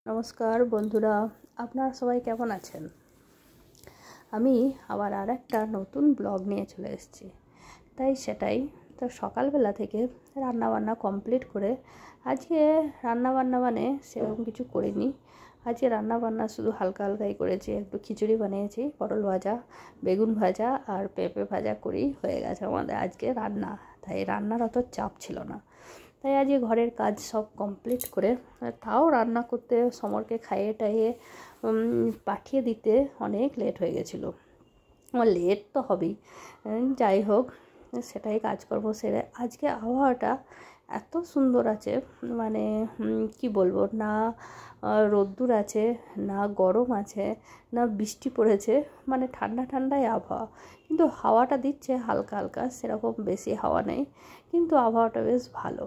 নমস্কার বন্ধুরা, আপনারা সবাই কেমন আছেন? আমি আবার আরেকটা নতুন ব্লগ নিয়ে চলে এসেছি। সেটাই তো সকালবেলা থেকে রান্নাবান্না কমপ্লিট করে আজকে রান্নাবান্না মানে সেরকম কিছু করিনি। আজকে রান্নাবান্না শুধু হালকা হালকাই করেছি। একটু খিচুড়ি বানিয়েছি, পটল ভাজা, বেগুন ভাজা আর পেঁপে ভাজা করেই হয়ে গেছে আমাদের আজকে রান্না। তাই রান্নার অত চাপ ছিল না। তাই আজকে ঘরের কাজ সব কমপ্লিট করে তাও রান্না করতে সমরকে খাইয়ে টাইয়ে পাঠিয়ে দিতে অনেক লেট হয়ে গেছিলো। আমার লেট তো হবেই, যাই হোক সেটাই কাজকর্ম সেরে আজকে আবহাওয়াটা এত সুন্দর আছে, মানে কি বলবো, না রোদ্দুর আছে, না গরম আছে, না বৃষ্টি পড়েছে, মানে ঠান্ডা ঠান্ডাই আবহাওয়া। কিন্তু হাওয়াটা দিচ্ছে হালকা হালকা, সেরকম বেশি হাওয়া নেই, কিন্তু আবহাওয়াটা বেশ ভালো।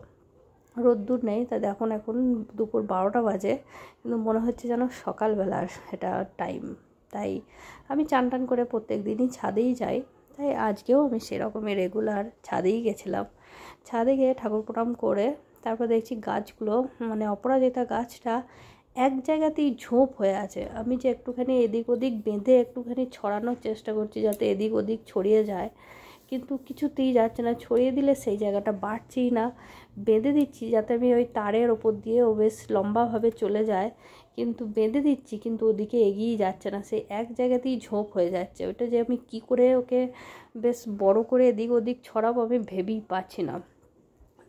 রোদ্দুর নেই, তা এখন দুপুর 12টা বাজে, কিন্তু মনে হচ্ছে যেন সকালবেলার এটা টাইম। তাই আমি চান টান করে প্রত্যেক দিনই ছাদেই যাই। তাই আজকেও আমি সেরকমই রেগুলার ছাদেই গেছিলাম। ছাদে গিয়ে ঠাকুর প্রণাম করে তারপর দেখছি গাছগুলো, মানে অপরাজিতা গাছটা এক জায়গাতেই ঝোপ হয়ে আছে। আমি যে একটুখানি এদিক ওদিক বেঁধে একটুখানি ছড়ানোর চেষ্টা করছি যাতে এদিক ওদিক ছড়িয়ে যায়, কিন্তু কিছুতেই যাচ্ছে না। ছড়িয়ে দিলে সেই জায়গাটা বাড়ছেই না। বেঁধে দিচ্ছি যাতে আমি ওই তারের ওপর দিয়ে ও বেশ লম্বাভাবে চলে যায়, কিন্তু বেঁধে দিচ্ছি কিন্তু ওদিকে এগিয়েই যাচ্ছে না। সেই এক জায়গাতেই ঝোপ হয়ে যাচ্ছে। ওইটা যে আমি কি করে ওকে বেশ বড় করে এদিক ওদিক ছড়াবো আমি ভেবেই পাচ্ছি না।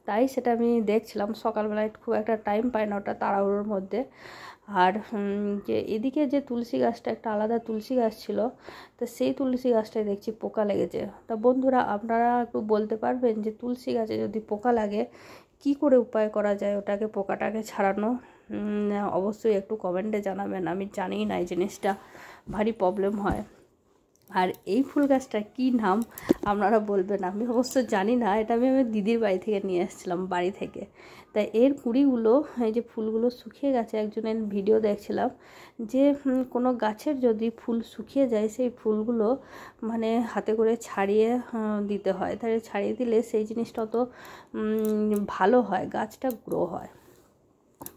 তাই সেটা আমি দেখছিলাম। সকালবেলায় খুব একটা টাইম পাই না ওটা তাড়াহুড়োর মধ্যে। আর যে এদিকে যে তুলসী গাছটা, একটা আলাদা তুলসী গাছ ছিল, তো সেই তুলসী গাছটায় দেখছি পোকা লেগেছে। তা বন্ধুরা, আপনারা একটু বলতে পারবেন যে তুলসী গাছে যদি পোকা লাগে কি করে উপায় করা যায় ওটাকে, পোকাটাকে ছাড়ানো? অবশ্যই একটু কমেন্টে জানাবেন। আমি জানি না, এই জিনিসটা ভারী প্রবলেম হয়। আর এই ফুল গাছটার কী নাম আপনারা বলবেন, আমি অবশ্য জানি না। এটা আমি আমার দিদির বাড়ি থেকে নিয়ে এসেছিলাম, বাড়ি থেকে। তাই এর কুড়িগুলো, এই যে ফুলগুলো শুকিয়ে গেছে, একজনের ভিডিও দেখছিলাম যে কোনো গাছের যদি ফুল শুকিয়ে যায় সেই ফুলগুলো মানে হাতে করে ছাড়িয়ে দিতে হয়। তাই ছাড়িয়ে দিলে সেই জিনিসটা অত ভালো হয়, গাছটা গ্রো হয়।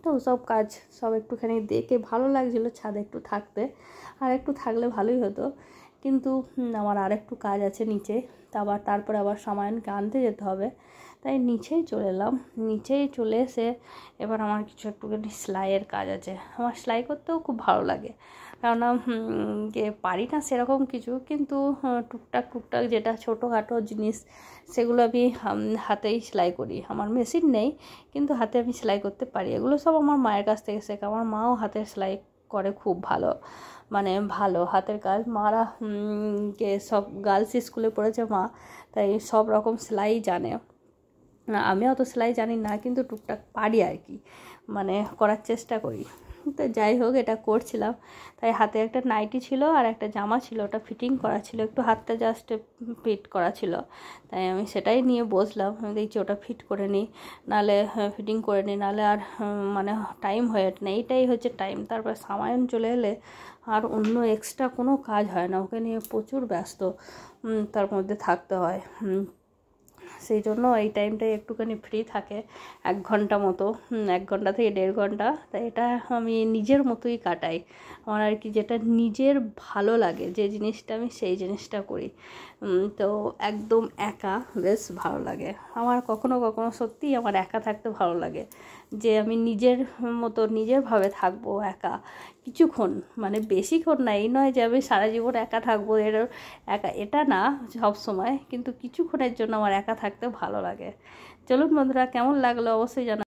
তো সব কাজ সব একটুখানি দেখে ভালো লাগছিলো ছাদে একটু থাকতে, আর একটু থাকলে ভালোই হতো। কিন্তু আমার আর একটু কাজ আছে নিচে, তারপরে আবার সামায়নকে আনতে যেতে হবে। তাই নিচেই চলে এলাম। নিচেই চলে এসে এবার আমার কিছু একটুখানি সেলাইয়ের কাজ আছে। আমার সেলাই করতেও খুব ভালো লাগে, কেননা যে পারি না সেরকম কিছু, কিন্তু টুকটাক যেটা ছোটোখাটো জিনিস সেগুলো আমি হাতেই সেলাই করি। আমার মেশিন নেই, কিন্তু হাতে আমি সেলাই করতে পারি। এগুলো সব আমার মায়ের কাছ থেকে শেখা। আমার মাও হাতের সেলাই করে খুব ভালো, মানে ভালো হাতের কাজ। মারা কে সব গার্লস স্কুলে পড়েছে মা, তাই সব রকম সেলাই জানে। আমি অত সেলাই জানি না, কিন্তু টুকটাক পারি আর কি, মানে করার চেষ্টা করি। তো যাই হোক, এটা করছিলাম। তাই হাতে একটা নাইটি ছিল আর একটা জামা ছিল, ওটা ফিটিং করা ছিল, একটু হাতটা জাস্ট ফিট করা ছিল। তাই আমি সেটাই নিয়ে বসলাম। আমি দেখছি ওটা ফিট করে নিই, নাহলে ফিটিং করে নিই, নাহলে আর মানে টাইম হয়ে ওঠে না। এইটাই হচ্ছে টাইম। তারপর সামায়ন চলে এলে আর অন্য এক্সট্রা কোনো কাজ হয় না, ওকে নিয়ে প্রচুর ব্যস্ত তার মধ্যে থাকতে হয়। সেই জন্য এই টাইমটাই একটুখানি ফ্রি থাকে, 1 ঘন্টা মতো, 1 ঘন্টা থেকে 1.5 ঘন্টা। তাই এটা আমি নিজের মতোই কাটাই। আমার আর কি যেটা নিজের ভালো লাগে, যে জিনিসটা আমি সেই জিনিসটা করি। তো একদম একা বেশ ভালো লাগে আমার। কখনো কখনো সত্যিই আমার একা থাকতে ভালো লাগে, যে আমি নিজের মতো নিজেরভাবে থাকবো একা কিছুক্ষণ, মানে বেশিক্ষণ না। এই নয় যে আমি সারা জীবন একা থাকবো, এটা না সব সময়, কিন্তু কিছুক্ষণের জন্য আমার একা থাকতে ভালো লাগে। চলুন বন্ধুরা, কেমন লাগলো অবশ্যই জানাবেন।